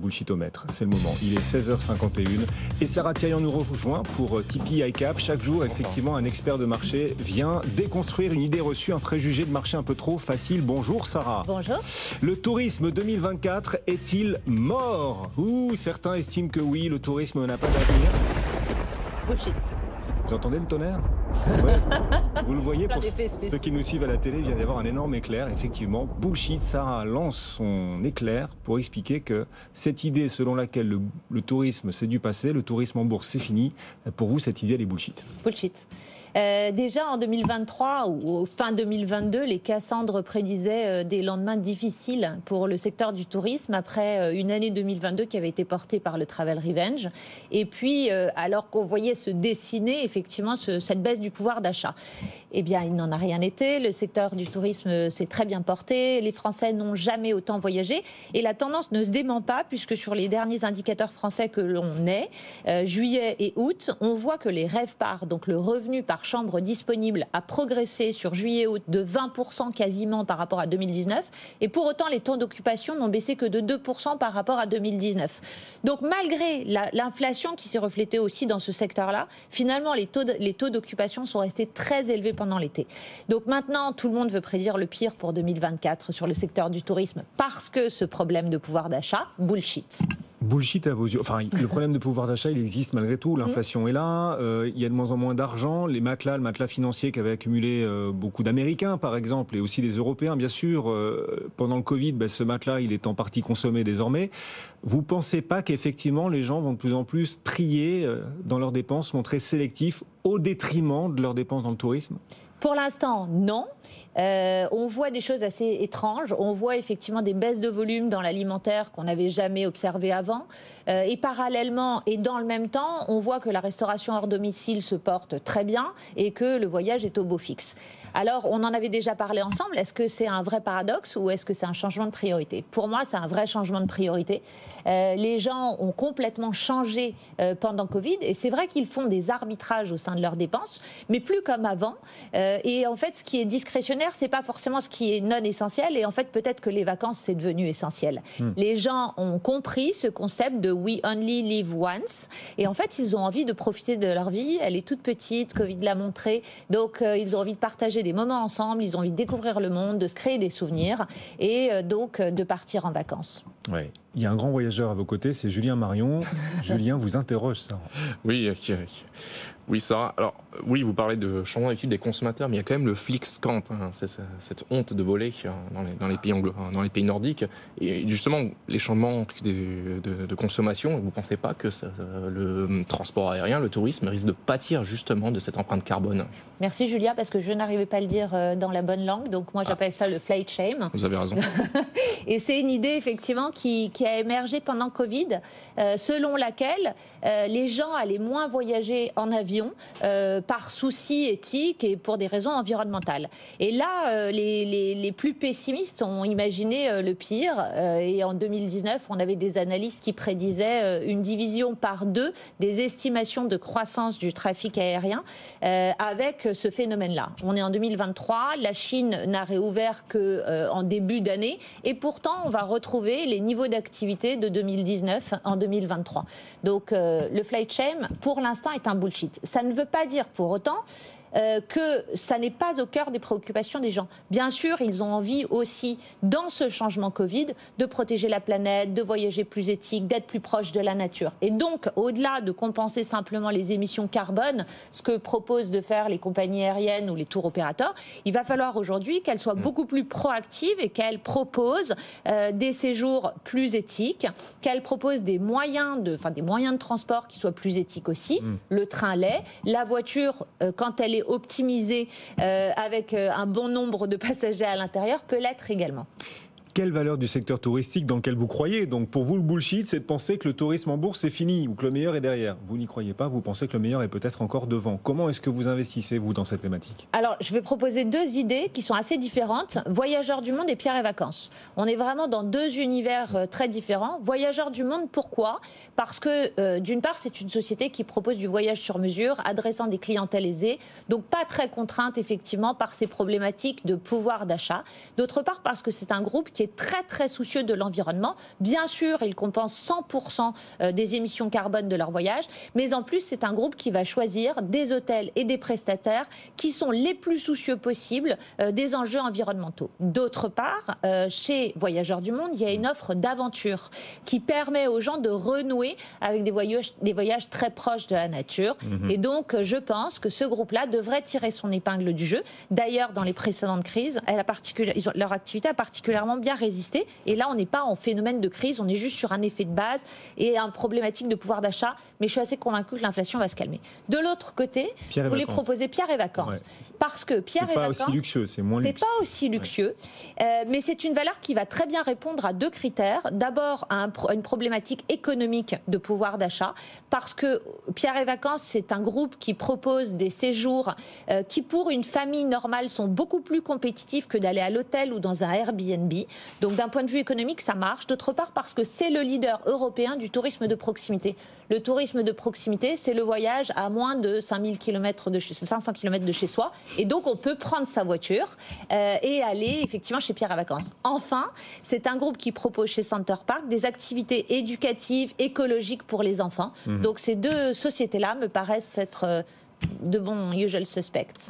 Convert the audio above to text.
bullshitomètre. C'est le moment. Il est 16h51 et Sarah Thirion nous rejoint pour Tipeee iCap. Chaque jour, effectivement, un expert de marché vient déconstruire une idée reçue, un préjugé de marché un peu trop facile. Bonjour Sarah. Bonjour. Le tourisme 2024 est-il mort? Certains estiment que oui, le tourisme n'a pas d'avenir. Bullshit. Vous entendez le tonnerre? Ouais. Vous le voyez, pour spéciaux. ceux qui nous suivent à la télé, il vient d'y avoir un énorme éclair. Effectivement, bullshit. Sarah lance son éclair pour expliquer que cette idée selon laquelle le tourisme c'est du passé, le tourisme en bourse c'est fini, pour vous cette idée elle est bullshit. Bullshit. Déjà en 2023 ou fin 2022, les Cassandres prédisaient des lendemains difficiles pour le secteur du tourisme après une année 2022 qui avait été portée par le Travel Revenge. Et puis, alors qu'on voyait se dessiner effectivement cette baisse du pouvoir d'achat, eh bien, il n'en a rien été. Le secteur du tourisme s'est très bien porté. Les Français n'ont jamais autant voyagé. Et la tendance ne se dément pas puisque sur les derniers indicateurs français que l'on ait, juillet et août, on voit que les RevPAR, donc le revenu par chambre disponible, a progressé sur juillet-août de 20% quasiment par rapport à 2019. Et pour autant, les taux d'occupation n'ont baissé que de 2% par rapport à 2019. Donc malgré l'inflation qui s'est reflétée aussi dans ce secteur-là, finalement, les taux d'occupation sont restés très élevés pendant l'été. Donc maintenant, tout le monde veut prédire le pire pour 2024 sur le secteur du tourisme parce que ce problème de pouvoir d'achat, bullshit. Bullshit à vos yeux. Enfin, le problème de pouvoir d'achat, il existe malgré tout. L'inflation est là. Il y a de moins en moins d'argent. Le matelas financier qu'avaient accumulé beaucoup d'Américains, par exemple, et aussi des Européens, bien sûr. Pendant le Covid, ce matelas, il est en partie consommé désormais. Vous ne pensez pas qu'effectivement, les gens vont de plus en plus trier dans leurs dépenses, montrer sélectifs au détriment de leurs dépenses dans le tourisme ? Pour l'instant, non. On voit des choses assez étranges. On voit effectivement des baisses de volume dans l'alimentaire qu'on n'avait jamais observées avant. Et parallèlement et dans le même temps, on voit que la restauration hors domicile se porte très bien et que le voyage est au beau fixe. Alors, on en avait déjà parlé ensemble. Est-ce que c'est un vrai paradoxe ou est-ce que c'est un changement de priorité? Pour moi, c'est un vrai changement de priorité. Les gens ont complètement changé pendant Covid et c'est vrai qu'ils font des arbitrages au sein de leurs dépenses, mais plus comme avant. Et en fait, ce qui est discrétionnaire, c'est pas forcément ce qui est non essentiel. Et en fait, peut-être que les vacances, c'est devenu essentiel. Les gens ont compris ce concept de we only live once. Et en fait, ils ont envie de profiter de leur vie. Elle est toute petite, Covid l'a montré. Donc, ils ont envie de partager des moments ensemble. Ils ont envie de découvrir le monde, de se créer des souvenirs et donc de partir en vacances. Ouais. Il y a un grand voyageur à vos côtés, c'est Julien Marion. Julien vous interroge, ça. Oui, Sarah. Alors, oui, vous parlez de changement d'habitude des consommateurs, mais il y a quand même le Flixkant, cette honte de voler dans les pays nordiques. Et justement, les changements de consommation, vous ne pensez pas que le transport aérien, le tourisme, risque de pâtir justement de cette empreinte carbone? Merci Julia, parce que je n'arrivais pas à le dire dans la bonne langue, donc moi j'appelle ça le flight shame. Vous avez raison. Et c'est une idée effectivement qui a émergé pendant Covid, selon laquelle les gens allaient moins voyager en avion par souci éthique et pour des raisons environnementales. Et là, les plus pessimistes ont imaginé le pire. Et en 2019, on avait des analystes qui prédisaient une division par 2 des estimations de croissance du trafic aérien avec ce phénomène-là. On est en 2023, la Chine n'a réouvert qu'en début d'année et pourtant on va retrouver les niveaux d'activité de 2019 en 2023. Donc le flight shame, pour l'instant, est un bullshit. Ça ne veut pas dire pour autant que ça n'est pas au cœur des préoccupations des gens. Bien sûr, ils ont envie aussi, dans ce changement Covid, de protéger la planète, de voyager plus éthique, d'être plus proche de la nature. Et donc, au-delà de compenser simplement les émissions carbone, ce que proposent de faire les compagnies aériennes ou les tours opérateurs, il va falloir aujourd'hui qu'elles soient beaucoup plus proactives et qu'elles proposent des séjours plus éthiques, qu'elles proposent des moyens de transport qui soient plus éthiques aussi. Le train l'est, la voiture, quand elle est optimisée avec un bon nombre de passagers à l'intérieur, peut l'être également. Quelle valeur du secteur touristique dans lequel vous croyez? Donc pour vous, le bullshit, c'est de penser que le tourisme en bourse, c'est fini ou que le meilleur est derrière. Vous n'y croyez pas, vous pensez que le meilleur est peut-être encore devant. Comment est-ce que vous investissez, vous, dans cette thématique? Alors, je vais proposer 2 idées qui sont assez différentes. Voyageurs du monde et Pierre et Vacances. On est vraiment dans 2 univers très différents. Voyageurs du monde, pourquoi? Parce que, d'une part, c'est une société qui propose du voyage sur mesure, adressant des clientèles aisées, donc pas très contrainte, effectivement, par ces problématiques de pouvoir d'achat. D'autre part, parce que c'est un groupe qui qui est très très soucieux de l'environnement. Bien sûr, ils compensent 100% des émissions carbone de leur voyage, mais en plus, c'est un groupe qui va choisir des hôtels et des prestataires qui sont les plus soucieux possibles des enjeux environnementaux. D'autre part, chez Voyageurs du Monde, il y a une offre d'aventure qui permet aux gens de renouer avec des voyages très proches de la nature. Et donc, je pense que ce groupe-là devrait tirer son épingle du jeu. D'ailleurs, dans les précédentes crises, leur activité a particulièrement bien résisté. Et là, on n'est pas en phénomène de crise, on est juste sur un effet de base et une problématique de pouvoir d'achat. Mais je suis assez convaincue que l'inflation va se calmer. De l'autre côté, vous voulez proposer Pierre et Vacances. Ouais. Parce que Pierre et Vacances, c'est pas aussi luxueux, c'est moins luxe. C'est pas aussi luxueux, mais c'est une valeur qui va très bien répondre à deux critères. D'abord, à une problématique économique de pouvoir d'achat, parce que Pierre et Vacances, c'est un groupe qui propose des séjours qui, pour une famille normale, sont beaucoup plus compétitifs que d'aller à l'hôtel ou dans un Airbnb. Donc, d'un point de vue économique, ça marche. D'autre part, parce que c'est le leader européen du tourisme de proximité. Le tourisme de proximité, c'est le voyage à moins de 500 km de chez soi. Et donc, on peut prendre sa voiture et aller effectivement chez Pierre et Vacances. Enfin, c'est un groupe qui propose chez Center Parcs des activités éducatives, écologiques pour les enfants. Donc, ces deux sociétés-là me paraissent être de bons usual suspects.